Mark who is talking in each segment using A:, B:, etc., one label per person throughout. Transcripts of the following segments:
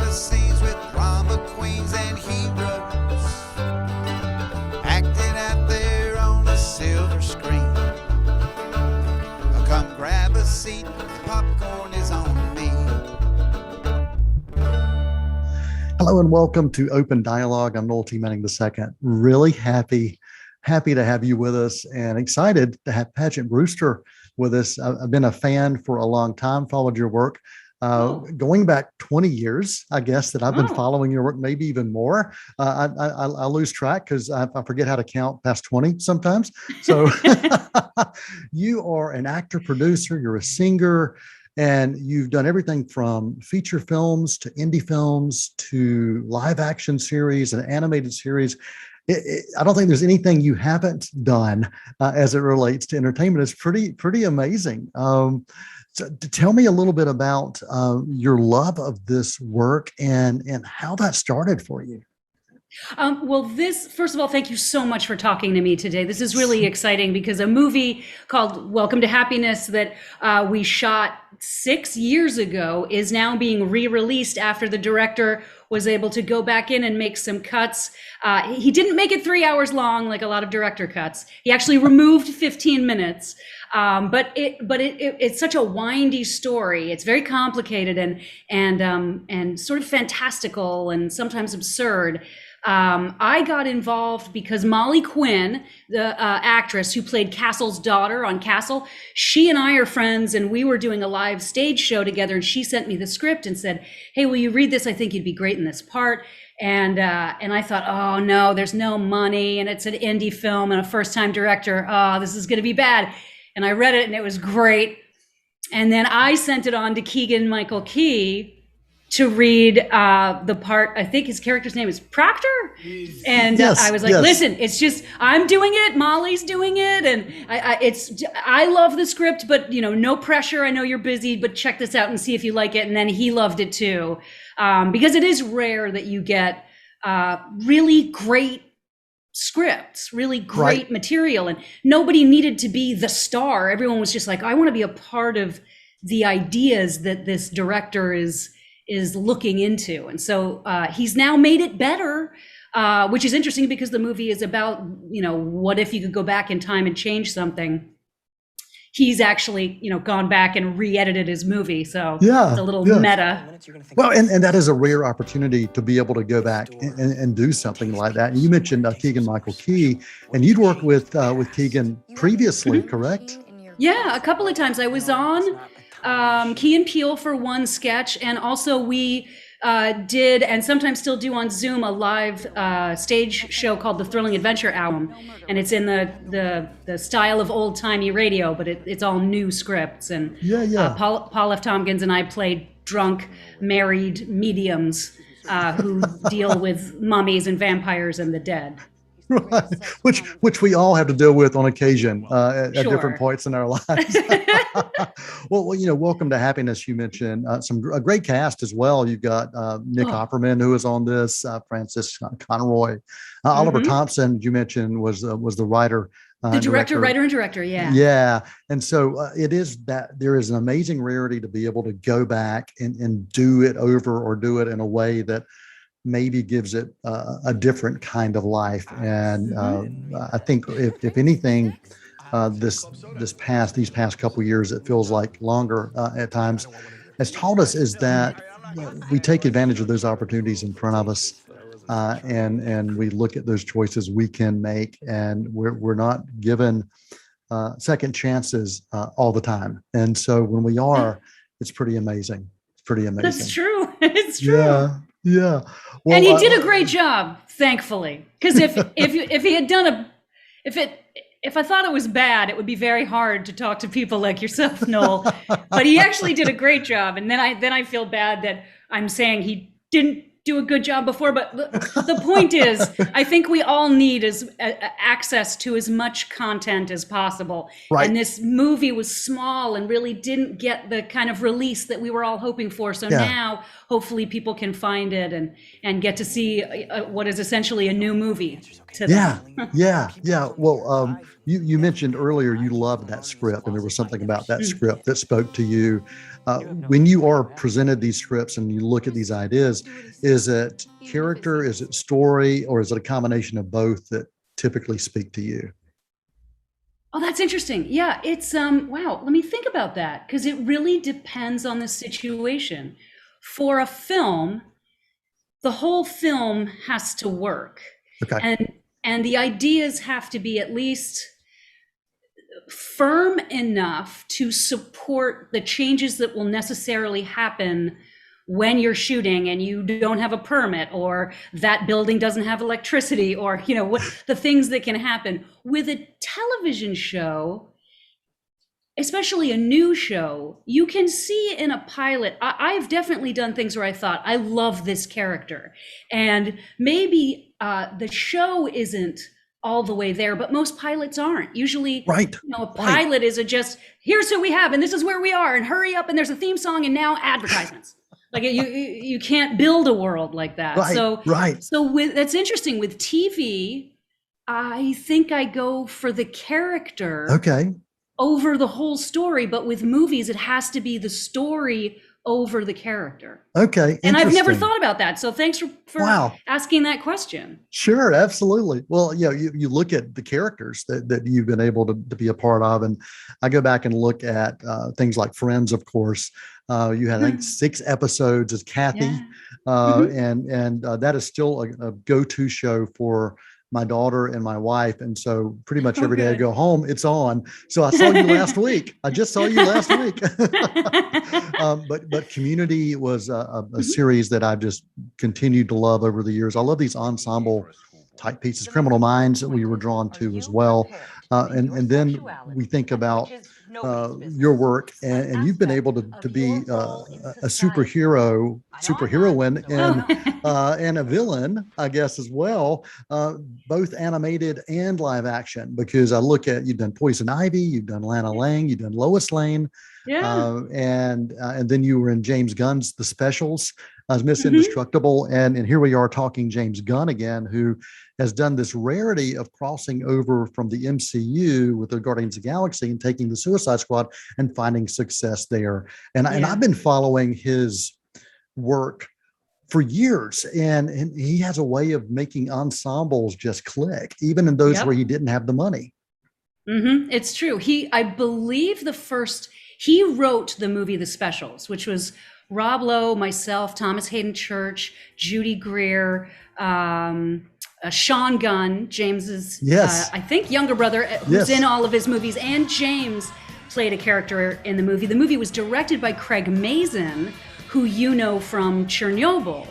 A: drama scenes with drama queens and heroes, acting out there on the silver screen. Come grab a seat, the popcorn is on me.
B: Hello and welcome to Open Dialogue. I'm Noel T. Manning II. Really happy to have you with us and excited to have Paget Brewster with us. I've been a fan for a long time, followed your work. Going back 20 years, I guess, that I've been following your work, maybe even more. I lose track because I forget how to count past 20 sometimes. So you are an actor, producer, you're a singer, and you've done everything from feature films to indie films to live action series and animated series. I don't think there's anything you haven't done as it relates to entertainment. It's pretty amazing. So tell me a little bit about your love of this work and how that started for you.
C: First of all, thank you so much for talking to me today. This is really exciting because a movie called Welcome to Happiness that we shot 6 years ago is now being re-released after the director was able to go back in and make some cuts. He didn't make it 3 hours long like a lot of director cuts. He actually removed 15 minutes. But it's such a windy story. It's very complicated and sort of fantastical and sometimes absurd. I got involved because Molly Quinn, the actress who played Castle's daughter on Castle, she and I are friends, and we were doing a live stage show together, and she sent me the script and said, "Hey, will you read this? I think you'd be great in this part." And I thought, oh no, there's no money, and it's an indie film and a first-time director. Oh, this is going to be bad. And I read it, and it was great. And then I sent it on to Keegan-Michael Key to read the part. I think his character's name is Proctor. And I was like, listen, it's just, I'm doing it, Molly's doing it. And I love the script, but no pressure. I know you're busy, but check this out and see if you like it. And then he loved it too. Because it is rare that you get really great scripts, really great material. And nobody needed to be the star. Everyone was just like, I want to be a part of the ideas that this director is looking into. And so he's now made it better, which is interesting because the movie is about, what if you could go back in time and change something? He's actually, gone back and re-edited his movie. So it's a little meta.
B: Well, and that is a rare opportunity to be able to go back and do something like that. And you mentioned Keegan-Michael Key, and you'd worked with Keegan previously, correct?
C: Yeah, a couple of times. I was on Key and Peele for one sketch, and also we did and sometimes still do on Zoom a live stage show called the Thrilling Adventure Album, and it's in the style of old timey radio, but it's all new scripts. And Paul F. Tompkins and I played drunk married mediums who deal with mummies and vampires and the dead.
B: Right, which we all have to deal with on occasion at different points in our lives. Well, Welcome to Happiness. You mentioned a great cast as well. You've got Nick Offerman, who is on this, Francis Conroy, Oliver Thompson. You mentioned was the writer,
C: writer and director. Yeah.
B: Yeah, and so it is that there is an amazing rarity to be able to go back and do it over or do it in a way that maybe gives it a different kind of life. And I think if anything, these past couple of years, it feels like longer at times, has taught us is that we take advantage of those opportunities in front of us, and we look at those choices we can make, and we're not given second chances all the time. And so when we are, it's pretty amazing. It's pretty amazing.
C: That's true. It's true.
B: Yeah. Well,
C: and he did a great job, thankfully. Because if he had done if I thought it was bad, it would be very hard to talk to people like yourself, Noel. But he actually did a great job. And then I feel bad that I'm saying he didn't do a good job before. But the point is, I think we all need access to as much content as possible. Right. And this movie was small and really didn't get the kind of release that we were all hoping for. So now, hopefully, people can find it and get to see what is essentially a new movie.
B: Yeah. Well, you mentioned earlier you loved that script, and there was something about that script that spoke to you. When you are presented these scripts and you look at these ideas, is it character, is it story, or is it a combination of both that typically speak to you?
C: Oh, that's interesting. Yeah, it's wow, let me think about that because it really depends on the situation. For a film, the whole film has to work.
B: Okay.
C: And the ideas have to be at least firm enough to support the changes that will necessarily happen when you're shooting and you don't have a permit, or that building doesn't have electricity, or what the things that can happen with a television show, especially a new show. You can see in a pilot, I've definitely done things where I thought, I love this character, and maybe the show isn't all the way there, but most pilots aren't. Usually,
B: Right.
C: A pilot is just, here's who we have, and this is where we are, and hurry up, and there's a theme song, and now advertisements. Like you can't build a world like that.
B: Right,
C: So
B: right.
C: that's interesting. With TV, I think I go for the character
B: Okay.
C: over the whole story, but with movies, it has to be the story over the character.
B: Okay.
C: And I've never
B: Interesting.
C: thought about that. So thanks for
B: Wow.
C: asking that question.
B: Sure, absolutely. Well, you look at the characters that you've been able to be a part of, and I go back and look at things like Friends, of course. You had, I think, 6 episodes as Kathy,
C: Yeah.
B: and that is still a go-to show for my daughter and my wife. And so pretty much every day I
C: good.
B: go home, it's on. So I saw you last week. I just saw you last week. But Community was a series that I've just continued to love over the years. I love these ensemble type pieces. Criminal Minds that we were drawn to as well. And then we think about your work, and you've been able to be a superheroine and a villain, I guess, as well, both animated and live action. Because I look at, you've done Poison Ivy, you've done Lana Lang, you've done Lois Lane, and then you were in James Gunn's The Specials as Miss Indestructible, and here we are talking James Gunn again, who has done this rarity of crossing over from the MCU with the Guardians of the Galaxy and taking the Suicide Squad and finding success there. And I've been following his work for years, and he has a way of making ensembles just click, even in those where he didn't have the money.
C: It's true. I believe he wrote the movie The Specials, which was Rob Lowe, myself, Thomas Hayden Church, Judy Greer, Sean Gunn, James's, I think, younger brother, who's in all of his movies, and James played a character in the movie. The movie was directed by Craig Mazin, who you know from Chernobyl,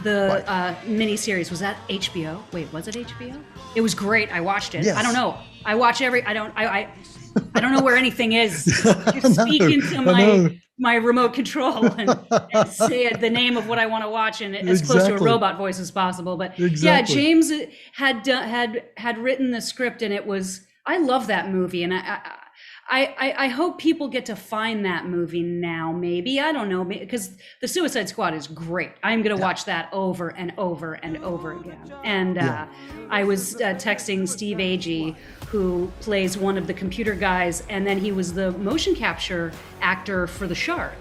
C: the miniseries. Was that HBO? Wait, was it HBO? It was great. I watched it.
B: Yes.
C: I don't know. I watch I don't know where anything is. Just speak into my remote control and say the name of what I want to watch, and as close to a robot voice as possible. But yeah, James had written the script, and I love that movie, and I hope people get to find that movie now. Maybe, I don't know, because the Suicide Squad is great. I'm going to watch that over and over and over again. And I was texting Steve Agee, who plays one of the computer guys, and then he was the motion capture actor for the shark.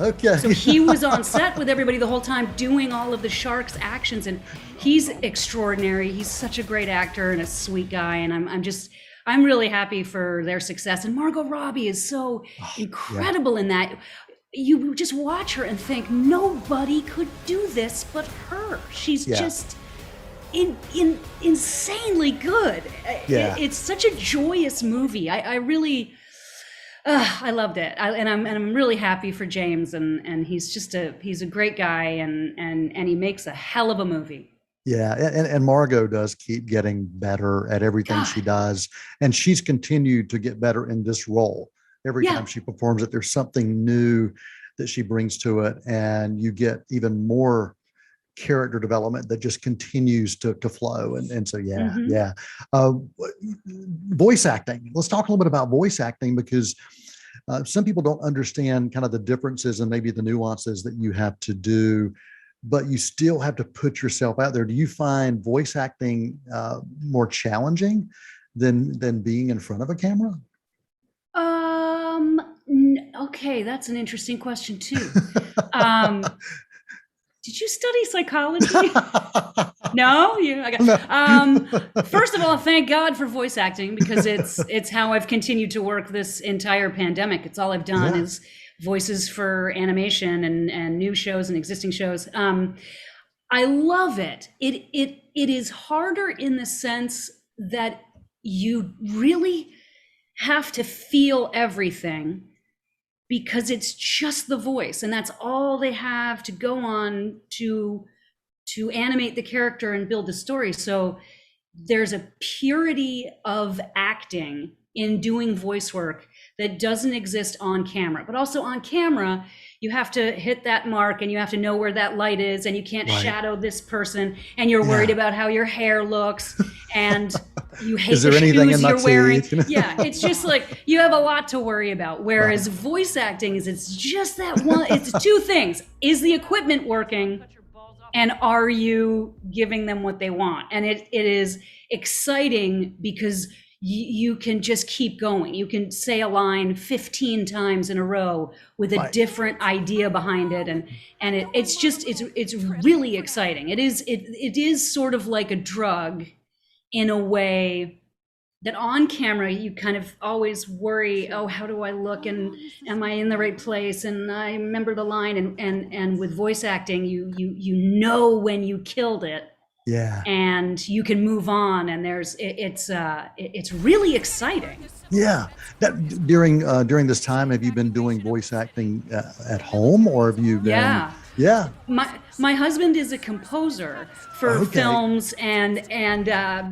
B: Okay.
C: So he was on set with everybody the whole time doing all of the shark's actions, and he's extraordinary. He's such a great actor and a sweet guy, and I'm really happy for their success. And Margot Robbie is so incredible in that. You just watch her and think, nobody could do this but her. She's just insanely good. It's such a joyous movie. I really, I loved it. And I'm really happy for James. And he's a great guy, and he makes a hell of a movie.
B: Yeah, and Margot does keep getting better at everything she does, and she's continued to get better in this role. Every time she performs it, there's something new that she brings to it, and you get even more character development that just continues to flow. And so voice acting. Let's talk a little bit about voice acting, because some people don't understand kind of the differences and maybe the nuances that you have to do, but you still have to put yourself out there. Do you find voice acting more challenging than being in front of a camera?
C: Okay, that's an interesting question too. Did you study psychology? No, first of all, thank God for voice acting, because it's how I've continued to work this entire pandemic. It's all I've done is voices for animation and new shows and existing shows. I love it. It is harder in the sense that you really have to feel everything, because it's just the voice, and that's all they have to go on to animate the character and build the story. So there's a purity of acting in doing voice work that doesn't exist on camera. But also on camera, you have to hit that mark, and you have to know where that light is, and you can't shadow this person, and you're worried about how your hair looks, and you hate the shoes you're wearing. Yeah, it's just like you have a lot to worry about. Whereas voice acting it's just that one. It's two things: is the equipment working, and are you giving them what they want? And it is exciting because you can just keep going. You can say a line 15 times in a row with a different idea behind it, and it's really exciting. It is sort of like a drug in a way that on camera you kind of always worry, oh, how do I look, and am I in the right place, and I remember the line, and with voice acting you know when you killed it. Yeah. And you can move on, and it's really exciting.
B: Yeah. That during this time, have you been doing voice acting at home, or have you been? Yeah.
C: My husband is a composer for films and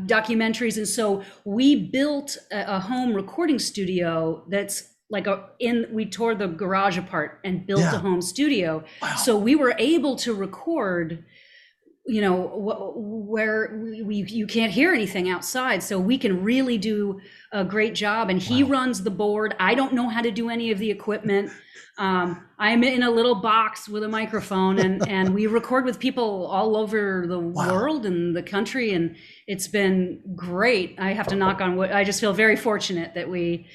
C: documentaries, and so we built a home recording studio that's like we tore the garage apart and built a home studio. Wow. So we were able to record, where you can't hear anything outside, so we can really do a great job. And he runs the board. I don't know how to do any of the equipment. I'm in a little box with a microphone, and we record with people all over the world and the country, and it's been great. I have to knock on wood. I just feel very fortunate that we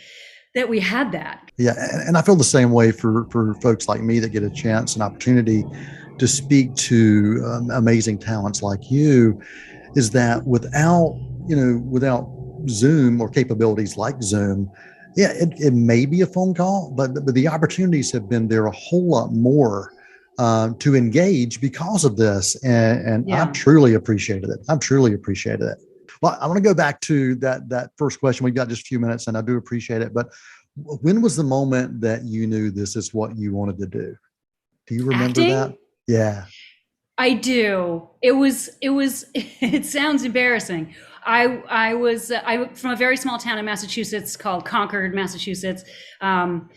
C: had that.
B: Yeah, and I feel the same way for folks like me that get a chance, an opportunity to speak to amazing talents like you, is that without Zoom or capabilities like Zoom, it may be a phone call, but the opportunities have been there a whole lot more to engage because of this. And I've truly appreciated it. Well, I want to go back to that first question. We've got just a few minutes, and I do appreciate it. But when was the moment that you knew this is what you wanted to do? Do you remember that? Yeah.
C: I do. It sounds embarrassing. I'm from a very small town in Massachusetts called Concord, Massachusetts. And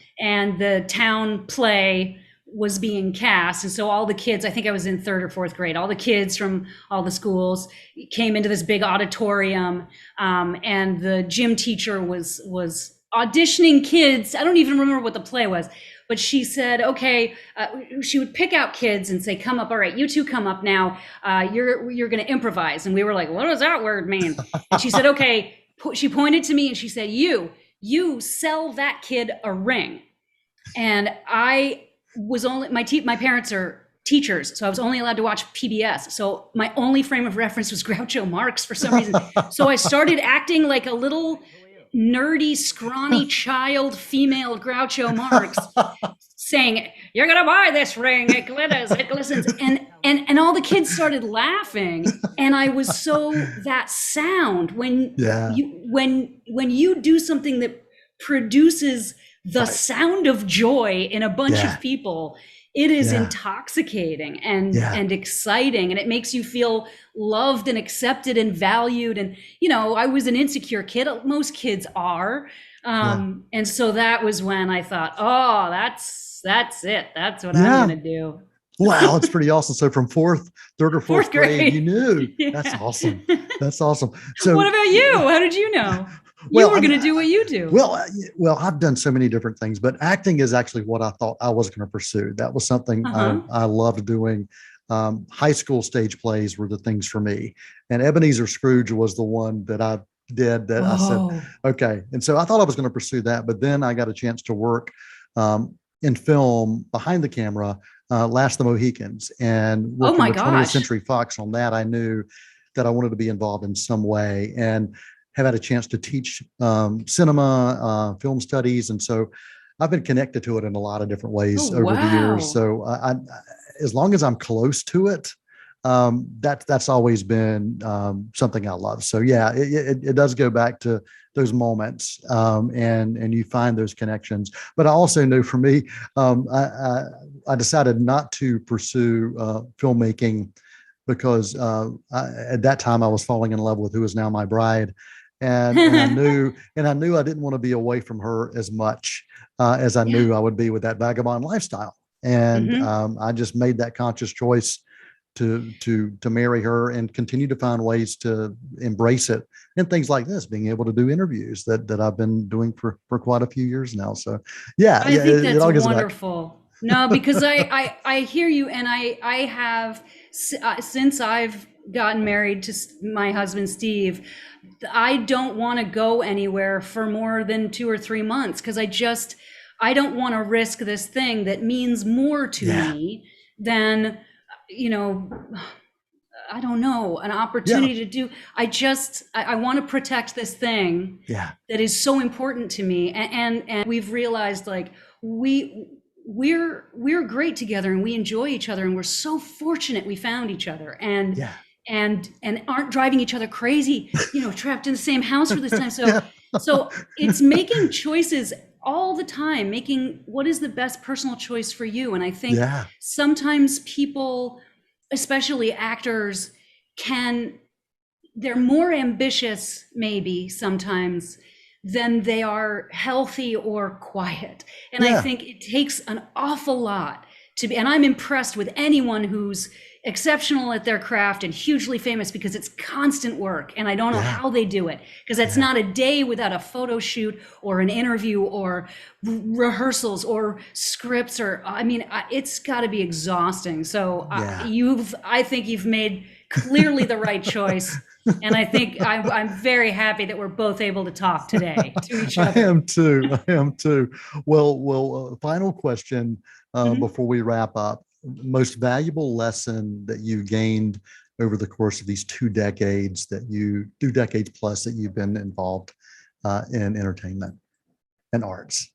C: the town play was being cast. And so all the kids, I think I was in 3rd or 4th grade, all the kids from all the schools came into this big auditorium. And the gym teacher was auditioning kids. I don't even remember what the play was. But she said, okay, she would pick out kids and say, come up. All right, you two come up now. You're going to improvise. And we were like, what does that word mean? And she said, okay. She pointed to me and she said, you sell that kid a ring. And I was my parents are teachers, so I was only allowed to watch PBS. So my only frame of reference was Groucho Marx for some reason. So I started acting like a little nerdy, scrawny child, female Groucho Marx, saying, "You're gonna buy this ring. It glitters. It glistens." And all the kids started laughing. And I was that sound when you do something that produces the sound of joy in a bunch of people, it is intoxicating and exciting, and it makes you feel loved and accepted and valued. And I was an insecure kid. Most kids are, and so that was when I thought, oh, that's it. That's what I'm gonna do.
B: Wow, it's pretty awesome. So from 3rd or 4th grade, you knew. That's awesome. That's awesome. So
C: what about you? How did you know? You were going to do what you do.
B: Well, I've done so many different things, but acting is actually what I thought I was going to pursue. That was something I loved doing. High school stage plays were the things for me. And Ebenezer Scrooge was the one that I did that I said, okay. And so I thought I was going to pursue that, but then I got a chance to work in film behind the camera, Last of the Mohicans, and
C: Oh
B: working
C: my
B: with 20th
C: gosh.
B: Century Fox on that. I knew that I wanted to be involved in some way, and have had a chance to teach cinema, film studies. And so I've been connected to it in a lot of different ways
C: Oh
B: over the years.
C: wow.
B: So as long as I'm close to it, that's always been something I love. So yeah, it does go back to those moments, and you find those connections. But I also know for me, I decided not to pursue filmmaking because at that time I was falling in love with who is now my bride, and I knew I didn't want to be away from her as much as I
C: Yeah.
B: knew I would be with that vagabond lifestyle. And
C: Mhm.
B: I just made that conscious choice to marry her and continue to find ways to embrace it, and things like this, being able to do interviews that I've been doing for quite a few years now. So yeah,
C: I think
B: it
C: that's
B: all goes back.
C: wonderful. No, because I hear you, and I have since I've gotten married to my husband Steve, I don't want to go anywhere for more than 2 or 3 months because I don't want to risk this thing that means more to
B: Yeah,
C: me than, you know, I don't know, an
B: yeah,
C: opportunity to do. I want to protect this thing
B: yeah,
C: that is so important to me. And we've realized like we're great together and we enjoy each other and we're so fortunate we found each other and
B: yeah,
C: and aren't driving each other crazy, trapped in the same house for this time. So
B: yeah,
C: so it's making choices all the time, making what is the best personal choice for you. And I think
B: yeah,
C: sometimes people, especially actors, can they're more ambitious maybe sometimes than they are healthy or quiet. And I
B: yeah,
C: think it takes an awful lot to be, and I'm impressed with anyone who's exceptional at their craft and hugely famous because it's constant work. And I don't know
B: yeah,
C: how they do it because that's
B: yeah,
C: not a day without a photo shoot or an interview or rehearsals or scripts or, I mean, it's got to be exhausting. So
B: yeah.
C: I think you've made clearly the right choice. And I think I'm very happy that we're both able to talk today to each
B: I
C: other.
B: am too. I am too. Final question
C: Mhm.
B: before we wrap up. Most valuable lesson that you gained over the course of these 2 decades 2 decades plus that you've been involved in entertainment and arts.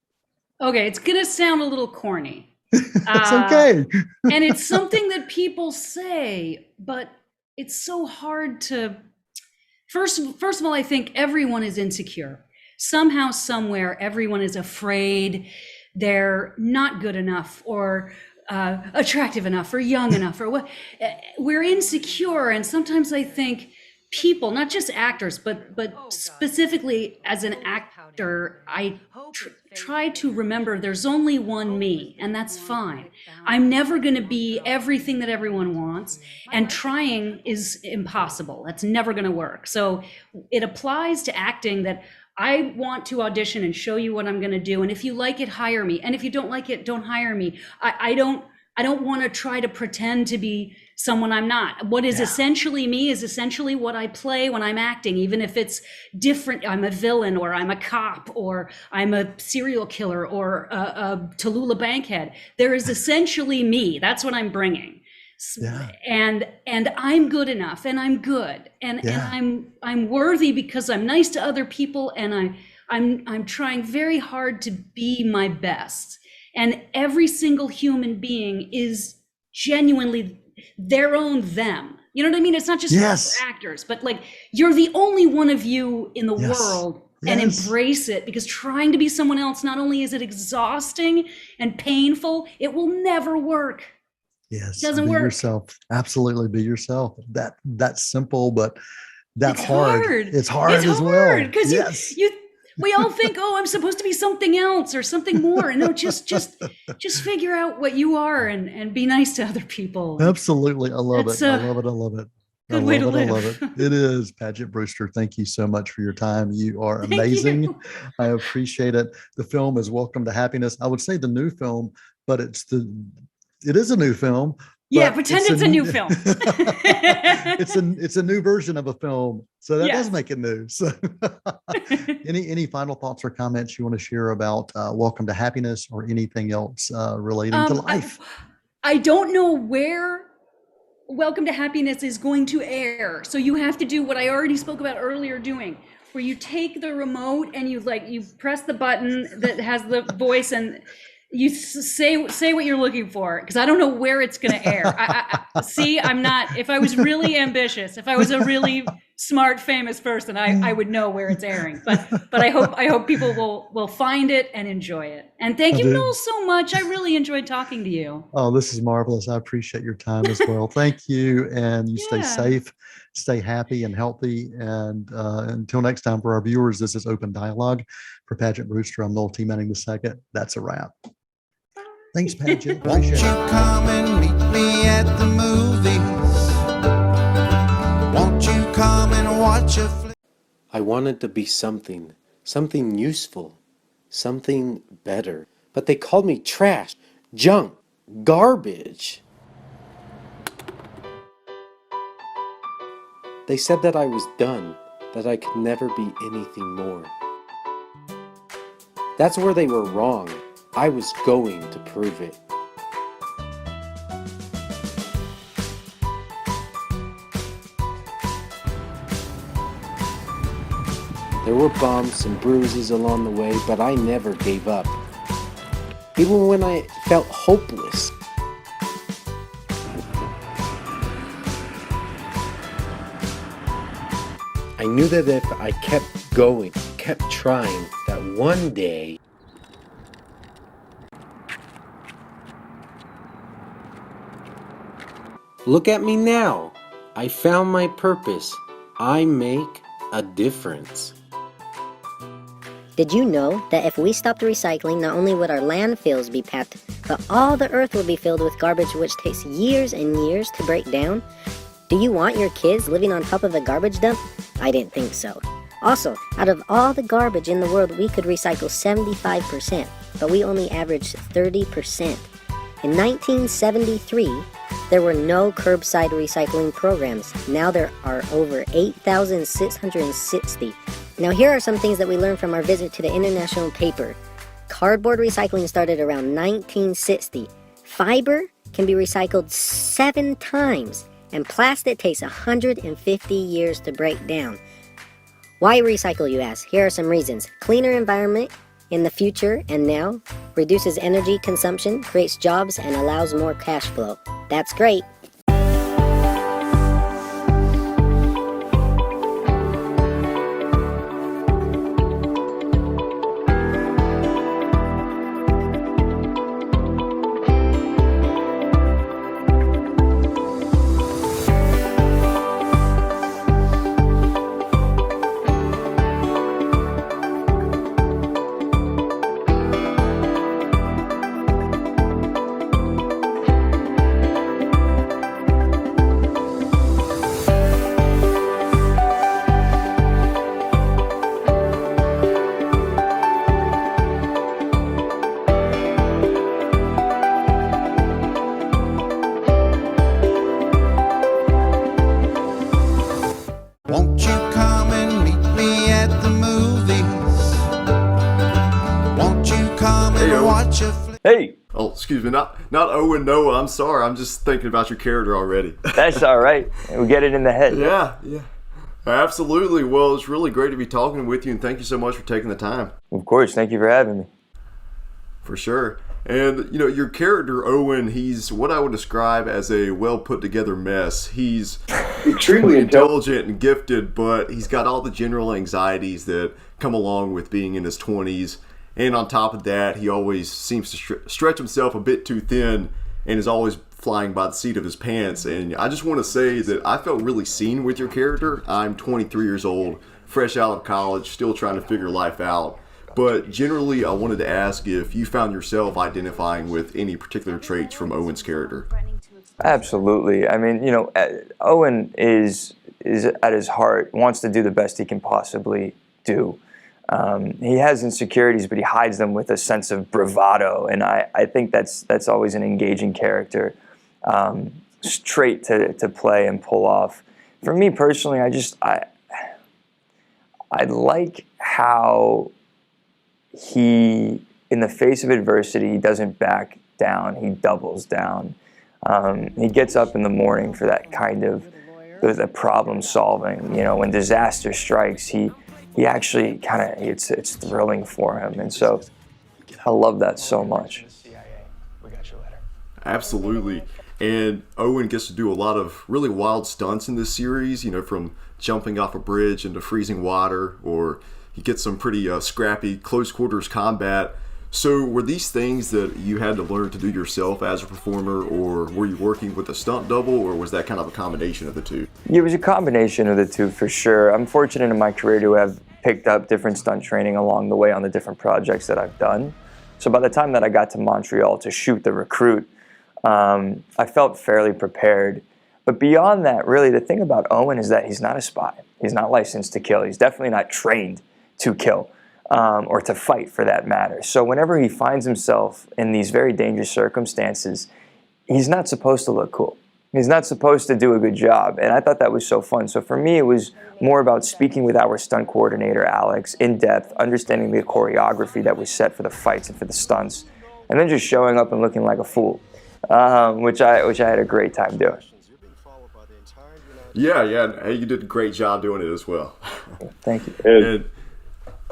C: Okay, it's going to sound a little corny.
B: It's
C: Uh,
B: okay.
C: and it's something that people say, but it's so hard to first of all, I think everyone is insecure. Somehow, somewhere, everyone is afraid they're not good enough or attractive enough or young enough or what. We're insecure, and sometimes I think people, not just actors, but specifically as an actor, I try to remember there's only one me, and that's fine. I'm never going to be everything that everyone wants, and trying is impossible. That's never going to work. So it applies to acting that I want to audition and show you what I'm going to do. And if you like it, hire me. And if you don't like it, don't hire me. I don't want to try to pretend to be someone I'm not. What is
B: Yeah.
C: essentially me is essentially what I play when I'm acting, even if it's different. I'm a villain, or I'm a cop, or I'm a serial killer, or a Tallulah Bankhead. There is essentially me. That's what I'm bringing.
B: Yeah.
C: And I'm good enough, and I'm good, and
B: Yeah.
C: I'm worthy because I'm nice to other people, and I'm trying very hard to be my best. And every single human being is genuinely their own them. You know what I mean? It's not just
B: Yes.
C: for actors, but like you're the only one of you in the
B: Yes.
C: world, and
B: Yes.
C: embrace it, because trying to be someone else, not only is it exhausting and painful, it will never work. It
B: Yes.
C: doesn't
B: Be
C: work.
B: yourself. Absolutely be yourself. That's simple, but that
C: It's
B: hard.
C: hard.
B: It's
C: It's
B: hard as
C: hard
B: well.
C: because
B: Yes.
C: we all think, oh, I'm supposed to be something else or something more. And no, just figure out what you are and be nice to other people. And
B: Absolutely. I love
C: that's
B: it. I
C: a
B: love it. I love it. I
C: good way to
B: love it. I love
C: live.
B: it. It is. Paget Brewster, thank you so much for your time. You are
C: Thank
B: amazing.
C: you.
B: I appreciate it. The film is Welcome to Happiness. I would say the new film, but it is a new film,
C: Yeah,
B: But
C: pretend it's a new film.
B: It's a new version of a film, so that does
C: Yes.
B: make it new. So, any final thoughts or comments you want to share about Welcome to Happiness or anything else relating to life?
C: I don't know where Welcome to Happiness is going to air. So you have to do what I already spoke about earlier doing, where you take the remote and you press the button that has the voice and you say what you're looking for, because I don't know where it's going to air. See, I'm not, if I was really ambitious, if I was a really smart, famous person, I would know where it's airing. But I hope people will find it and enjoy it. And thank you, Noel, so much. I really enjoyed talking to you.
B: Oh, this is marvelous. I appreciate your time as well. Thank you. And you stay safe, stay happy and healthy. And until next time, for our viewers, this is Open Dialogue. For Paget Brewster, I'm Noel T. Manning II. That's a wrap. Thanks, Paget.
A: Won't you come and meet me at the movies? Won't you come and watch a flick?
D: I wanted to be something useful, something better. But they called me trash, junk, garbage. They said that I was done, that I could never be anything more. That's where they were wrong. I was going to prove it. There were bumps and bruises along the way, but I never gave up. Even when I felt hopeless. I knew that if I kept going, kept trying, that one day look at me now. I found my purpose. I make a difference.
E: Did you know that if we stopped recycling, not only would our landfills be packed, but all the earth would be filled with garbage which takes years and years to break down? Do you want your kids living on top of a garbage dump? I didn't think so. Also, out of all the garbage in the world, we could recycle 75%, but we only averaged 30%. In 1973, there were no curbside recycling programs. Now there are over 8,660. Now here are some things that we learned from our visit to the International Paper. Cardboard recycling started around 1960. Fiber can be recycled 7 times, and plastic takes 150 years to break down. Why recycle, you ask? Here are some reasons. Cleaner environment in the future and now, reduces energy consumption, creates jobs, and allows more cash flow. That's great.
A: Won't you come and meet me at the movies? Won't you come and watch a flick?
F: Hey,
G: Oh, excuse me, not Owen Noah. I'm sorry. I'm just thinking about your character already.
F: that's all right. We get it in the head.
G: Yeah. Absolutely. Well, it's really great to be talking with you, and thank you so much for taking the time.
F: Of course. Thank you for having me.
G: For sure. And, your character, Owen, he's what I would describe as a well put together mess. He's extremely intelligent and gifted, but he's got all the general anxieties that come along with being in his 20s. And on top of that, he always seems to stretch himself a bit too thin and is always flying by the seat of his pants. And I just want to say that I felt really seen with your character. I'm 23 years old, fresh out of college, still trying to figure life out. But generally, I wanted to ask if you found yourself identifying with any particular traits from Owen's character.
F: Absolutely. I mean, Owen is at his heart, wants to do the best he can possibly do. He has insecurities, but he hides them with a sense of bravado, and I think that's always an engaging character. trait to play and pull off. For me personally, I like how he, in the face of adversity, he doesn't back down, he doubles down. He gets up in the morning for that kind of the problem solving. You know, when disaster strikes, he actually it's thrilling for him. And so I love that so much.
G: Absolutely. And Owen gets to do a lot of really wild stunts in this series, you know, from jumping off a bridge into freezing water, or he gets some pretty scrappy close quarters combat. So were these things that you had to learn to do yourself as a performer, or were you working with a stunt double, or was that kind of a combination of the two?
F: It was a combination of the two for sure. I'm fortunate in my career to have picked up different stunt training along the way on the different projects that I've done. So by the time that I got to Montreal to shoot The Recruit, I felt fairly prepared. But beyond that, really, the thing about Owen is that he's not a spy. He's not licensed to kill. He's definitely not trained to kill. Or to fight for that matter. So whenever he finds himself in these very dangerous circumstances, he's not supposed to look cool. He's not supposed to do a good job. And I thought that was so fun. So for me, it was more about speaking with our stunt coordinator, Alex, in depth, understanding the choreography that was set for the fights and for the stunts, and then just showing up and looking like a fool, which I had a great time doing.
G: Yeah. Hey, you did a great job doing it as well.
F: Thank you.
G: And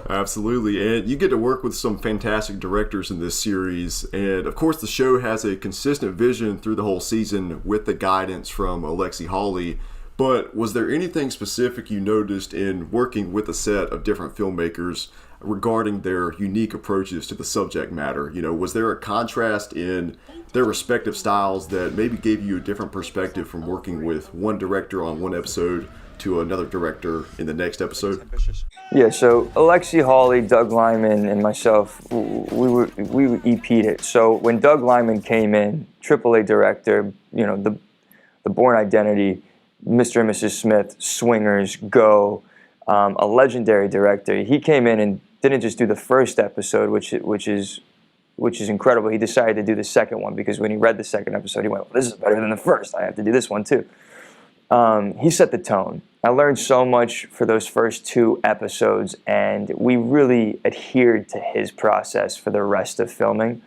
G: absolutely. And you get to work with some fantastic directors in this series. And of course, the show has a consistent vision through the whole season with the guidance from Alexi Hawley. But was there anything specific you noticed in working with a set of different filmmakers regarding their unique approaches to the subject matter? You know, was there a contrast in their respective styles that maybe gave you a different perspective from working with one director on one episode to another director in the next episode?
F: Yeah, so Alexi Hawley, Doug Liman, and myself, we EP'd it. So when Doug Liman came in, AAA director, you know, the Bourne Identity, Mr. and Mrs. Smith, Swingers, Go, a legendary director. He came in and didn't just do the first episode, which is incredible. He decided to do the second one because when he read the second episode, he went, well, this is better than the first. I have to do this one too. He set the tone. I learned so much for those first two episodes, and we really adhered to his process for the rest of filming.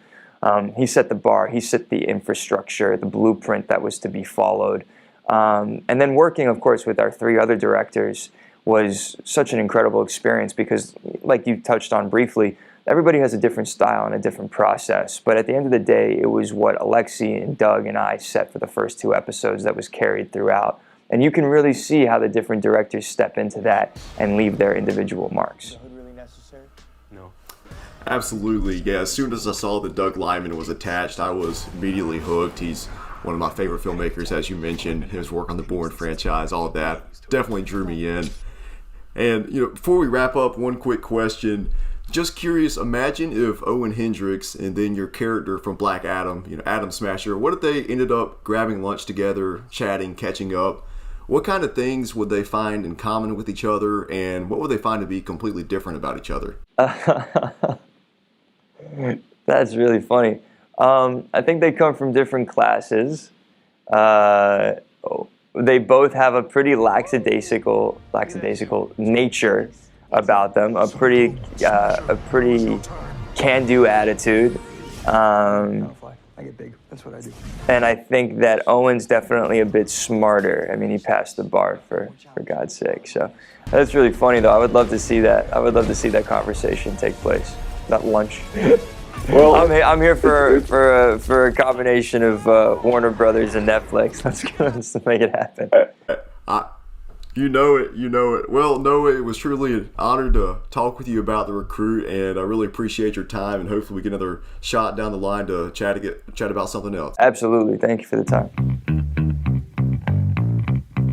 F: He set the bar, he set the infrastructure, the blueprint that was to be followed. And then working, of course, with our three other directors was such an incredible experience because, like you touched on briefly, everybody has a different style and a different process. But at the end of the day, it was what Alexi and Doug and I set for the first two episodes that was carried throughout. And you can really see how the different directors step into that and leave their individual marks.
G: No. Absolutely, yeah. As soon as I saw that Doug Liman was attached, I was immediately hooked. He's one of my favorite filmmakers, as you mentioned. His work on the Bourne franchise, all of that definitely drew me in. And, you know, before we wrap up, one quick question. Just curious, imagine if Owen Hendricks and then your character from Black Adam, you know, Adam Smasher, what if they ended up grabbing lunch together, chatting, catching up? What kind of things would they find in common with each other, and what would they find to be completely different about each other?
F: That's really funny. I think they come from different classes. They both have a pretty lackadaisical nature about them, a pretty can-do attitude.
H: I get big. That's what I do.
F: And I think that Owen's definitely a bit smarter. I mean, he passed the bar for God's sake. So that's really funny, though. I would love to see that. I would love to see that conversation take place. That lunch. Well, I'm here for a combination of Warner Brothers and Netflix. Let's make it happen.
G: You know it. Well, Noah, it was truly an honor to talk with you about The Recruit, and I really appreciate your time, and hopefully we get another shot down the line to chat about something else.
F: Absolutely. Thank you for the time.